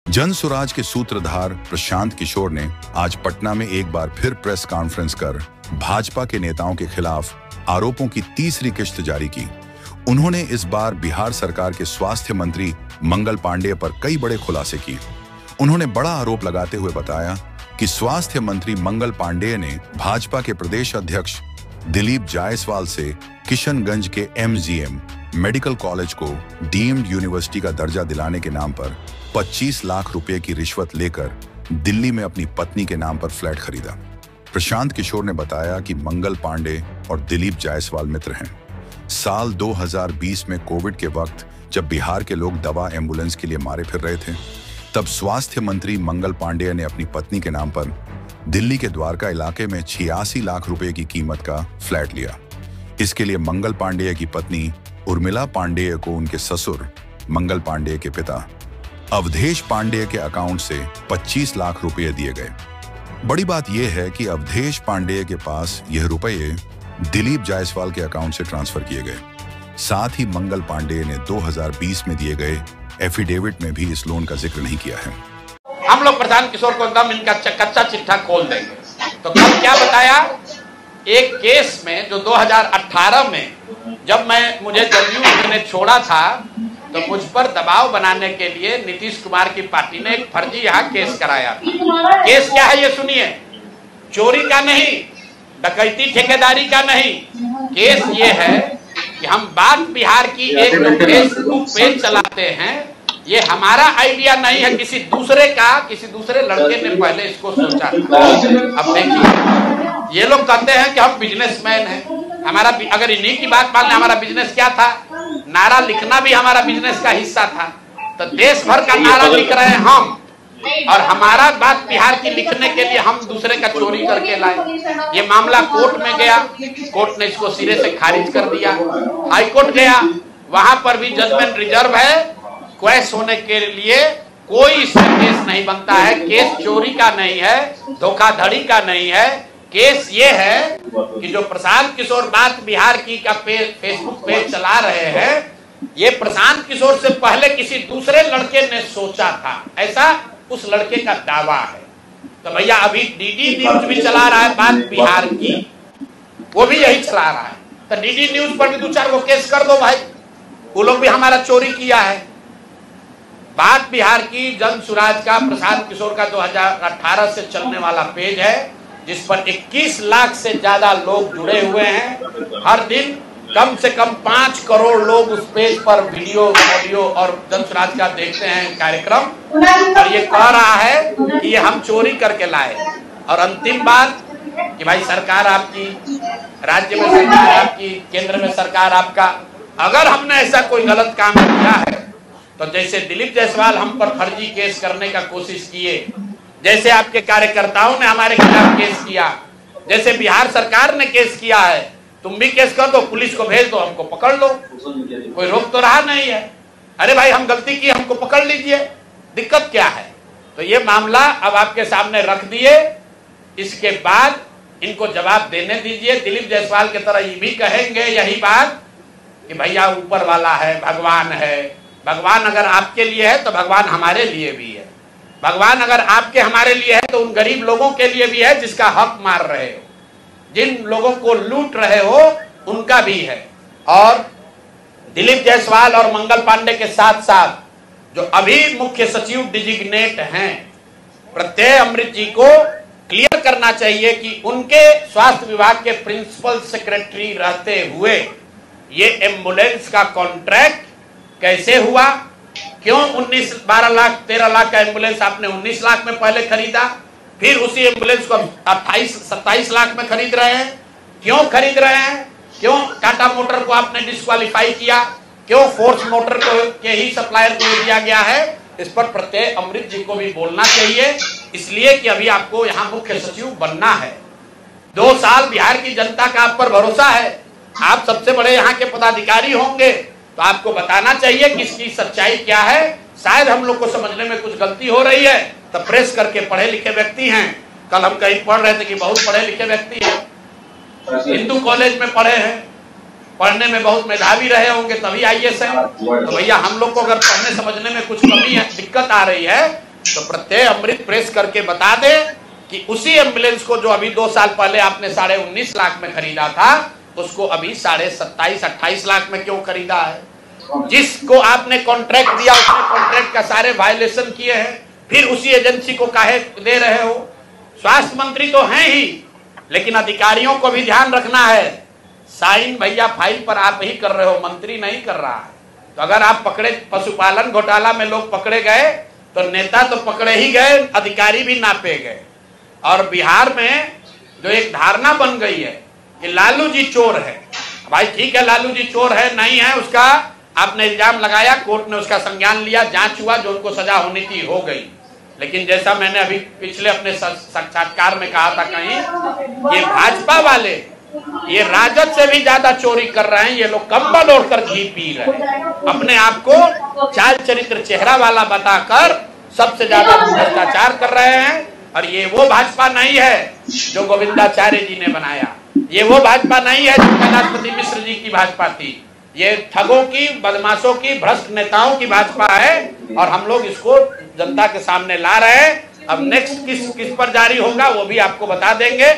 जनसुराज के सूत्रधार प्रशांत किशोर ने आज पटना में एक बार फिर प्रेस कॉन्फ्रेंस कर भाजपा के नेताओं के खिलाफ आरोपों की तीसरी किश्त जारी की। उन्होंने इस बार बिहार सरकार के स्वास्थ्य मंत्री मंगल पांडेय पर कई बड़े खुलासे किए। उन्होंने बड़ा आरोप लगाते हुए बताया कि स्वास्थ्य मंत्री मंगल पांडेय ने भाजपा के प्रदेश अध्यक्ष दिलीप जायसवाल से किशनगंज के MGM मेडिकल कॉलेज को डीम्ड यूनिवर्सिटी का दर्जा दिलाने के नाम पर 25 लाख रुपए की रिश्वत लेकर दिल्ली में अपनी पत्नी के नाम पर फ्लैट खरीदा। प्रशांत किशोर ने बताया कि मंगल पांडे और दिलीप जायसवाल मित्र हैं। साल 2020 में कोविड के वक्त जब बिहार के लोग दवा एम्बुलेंस के लिए मारे फिर रहे थे, तब स्वास्थ्य मंत्री मंगल पांडेय ने अपनी पत्नी के नाम पर दिल्ली के द्वारका इलाके में 86 लाख रुपए की कीमत का फ्लैट लिया। इसके लिए मंगल पांडेय की पत्नी उर्मिला पांडेय को उनके ससुर मंगल पांडेय के पिता अवधेश पांडेय के अकाउंट से 25 लाख रुपए दिए गए। बड़ी बात यह है कि अवधेश पांडेय के पास यह रुपये दिलीप जायसवाल के अकाउंट से ट्रांसफर किए गए। साथ ही मंगल पांडेय ने 2020 में दिए गए एफिडेविट में भी इस लोन का जिक्र नहीं किया है। हम लोग प्रशांत किशोर को एकदम इनका कच्चा चिट्ठा खोल देंगे। तो कल क्या बताया, एक केस में जो 2018 में जब मुझे जदयू ने छोड़ा था, तो मुझ पर दबाव बनाने के लिए नीतीश कुमार की पार्टी ने एक फर्जी यहाँ केस कराया। केस क्या है ये सुनिए। चोरी का नहीं, डकैती ठेकेदारी का नहीं, केस ये है कि हम बात बिहार की एक जो फेसबुक पेज चलाते हैं, ये हमारा आइडिया नहीं है, किसी दूसरे लड़के ने पहले इसको सोचा था। अब देखिए, ये लोग कहते हैं कि हम बिजनेसमैन हैं। हमारा, अगर इन्हीं की बात मान लें, हमारा बिजनेस क्या था? नारा लिखना भी हमारा बिजनेस का हिस्सा था। तो देश भर का नारा लिख रहे हैं हम, और हमारा बात बिहार की लिखने के लिए हम दूसरे का चोरी करके लाए। ये मामला कोर्ट में गया, कोर्ट ने इसको सिरे से खारिज कर दिया। हाई कोर्ट गया, वहां पर भी जजमेंट रिजर्व है। क्वेश होने के लिए कोई इसमें केस नहीं बनता है। केस चोरी का नहीं है, धोखाधड़ी का नहीं है। केस ये है कि जो प्रशांत किशोर बात बिहार की का फेसबुक पेज चला रहे हैं, ये प्रशांत किशोर से पहले किसी दूसरे लड़के ने सोचा था, ऐसा उस लड़के का दावा है। तो भैया अभी डीडी न्यूज भी चला रहा है बात बिहार की, वो भी यही चला रहा है। तो डीडी न्यूज पर भी 2-4 गो केस कर दो भाई, वो लोग भी हमारा चोरी किया है। बात बिहार की जनसुराज का प्रशांत किशोर का 2018 से चलने वाला पेज है, जिस पर 21 लाख से ज्यादा लोग जुड़े हुए हैं। हर दिन कम से कम 5 करोड़ लोग उस पेज पर वीडियो, ऑडियो और जनसुराज का देखते हैं कार्यक्रम। और ये कह रहा है कि ये हम चोरी करके लाए। और अंतिम बात कि भाई सरकार आपकी, राज्य में सरकार आपकी, केंद्र में सरकार आपका, अगर हमने ऐसा कोई गलत काम किया है तो जैसे दिलीप जायसवाल हम पर फर्जी केस करने का कोशिश किए, जैसे आपके कार्यकर्ताओं ने हमारे खिलाफ केस किया, जैसे बिहार सरकार ने केस किया है, तुम भी केस कर दो, पुलिस को भेज दो, हमको पकड़ लो, कोई रोक तो रहा नहीं है। अरे भाई हम गलती की, हमको पकड़ लीजिए, दिक्कत क्या है? तो ये मामला अब आपके सामने रख दिए। इसके बाद इनको जवाब देने दीजिए। दिलीप जायसवाल की तरह ये भी कहेंगे यही बात कि भैया ऊपर वाला है, भगवान है। भगवान अगर आपके लिए है तो भगवान हमारे लिए भी है। भगवान अगर आपके हमारे लिए है तो उन गरीब लोगों के लिए भी है जिसका हक मार रहे हो, जिन लोगों को लूट रहे हो उनका भी है। और दिलीप जायसवाल और मंगल पांडे के साथ साथ जो अभी मुख्य सचिव डिजिग्नेट हैं, प्रत्यय अमृत जी को क्लियर करना चाहिए कि उनके स्वास्थ्य विभाग के प्रिंसिपल सेक्रेटरी रहते हुए ये एम्बुलेंस का कॉन्ट्रैक्ट कैसे हुआ? क्यों 12 लाख 13 लाख का एम्बुलेंस आपने 19 लाख में पहले खरीदा, फिर उसी एम्बुलेंस को 27 लाख में खरीद रहे हैं? क्यों खरीद रहे हैं? क्यों टाटा मोटर को आपने डिस्क्वालीफाई किया? क्यों फोर्स मोटर को के ही सप्लायर को दिया गया है? इस पर प्रत्यय अमृत जी को भी बोलना चाहिए, इसलिए कि अभी आपको यहाँ मुख्य सचिव बनना है। 2 साल बिहार की जनता का आप पर भरोसा है, आप सबसे बड़े यहाँ के पदाधिकारी होंगे, तो आपको बताना चाहिए कि इसकी सच्चाई क्या है। शायद हम लोग को समझने में कुछ गलती हो रही है, तो प्रेस करके पढ़े लिखे व्यक्ति हैं। कल हम कहीं पढ़ रहे थे कि बहुत पढ़े लिखे व्यक्ति हैं, हिंदू कॉलेज में पढ़े हैं, पढ़ने में बहुत मेधावी रहे होंगे तभी IAS हैं। तो भैया हम लोग को अगर पढ़ने समझने में कुछ कमी है, दिक्कत आ रही है, तो प्रत्यय अमृत प्रेस करके बता दे कि उसी एम्बुलेंस को जो अभी 2 साल पहले आपने 19.5 लाख में खरीदा था, उसको अभी 27-28 लाख में क्यों खरीदा है? जिसको आपने कॉन्ट्रैक्ट दिया उसने कॉन्ट्रैक्ट का सारे वायलेशन किए हैं, फिर उसी एजेंसी को काहे दे रहे हो? स्वास्थ्य मंत्री तो हैं ही, लेकिन अधिकारियों को भी ध्यान रखना है। साइन भैया फाइल पर आप ही कर रहे हो, मंत्री नहीं कर रहा है। तो अगर आप पकड़े, पशुपालन घोटाला में लोग पकड़े गए तो नेता तो पकड़े ही गए, अधिकारी भी नापे गए। और बिहार में जो एक धारणा बन गई है कि लालू जी चोर है। भाई ठीक है, लालू जी चोर है नहीं है, उसका आपने इल्जाम लगाया, कोर्ट ने उसका संज्ञान लिया, जांच हुआ, जो उनको सजा होनी थी हो गई। लेकिन जैसा मैंने अभी पिछले अपने साक्षात्कार में कहा था कहीं, ये भाजपा वाले ये राजद से भी ज्यादा चोरी कर रहे हैं। ये लोग कंबल ओढ़कर घी पी रहे हैं, अपने आप को चाल चरित्र चेहरा वाला बताकर सबसे ज्यादा भ्रष्टाचार कर रहे हैं। और ये वो भाजपा नहीं है जो गोविंदाचार्य जी ने बनाया, ये वो भाजपा नहीं है जो कैलाशपति मिश्र जी की भाजपा थी। ये ठगों की, बदमाशों की, भ्रष्ट नेताओं की भाजपा है और हम लोग इसको जनता के सामने ला रहे हैं। अब नेक्स्ट किस पर जारी होगा वो भी आपको बता देंगे।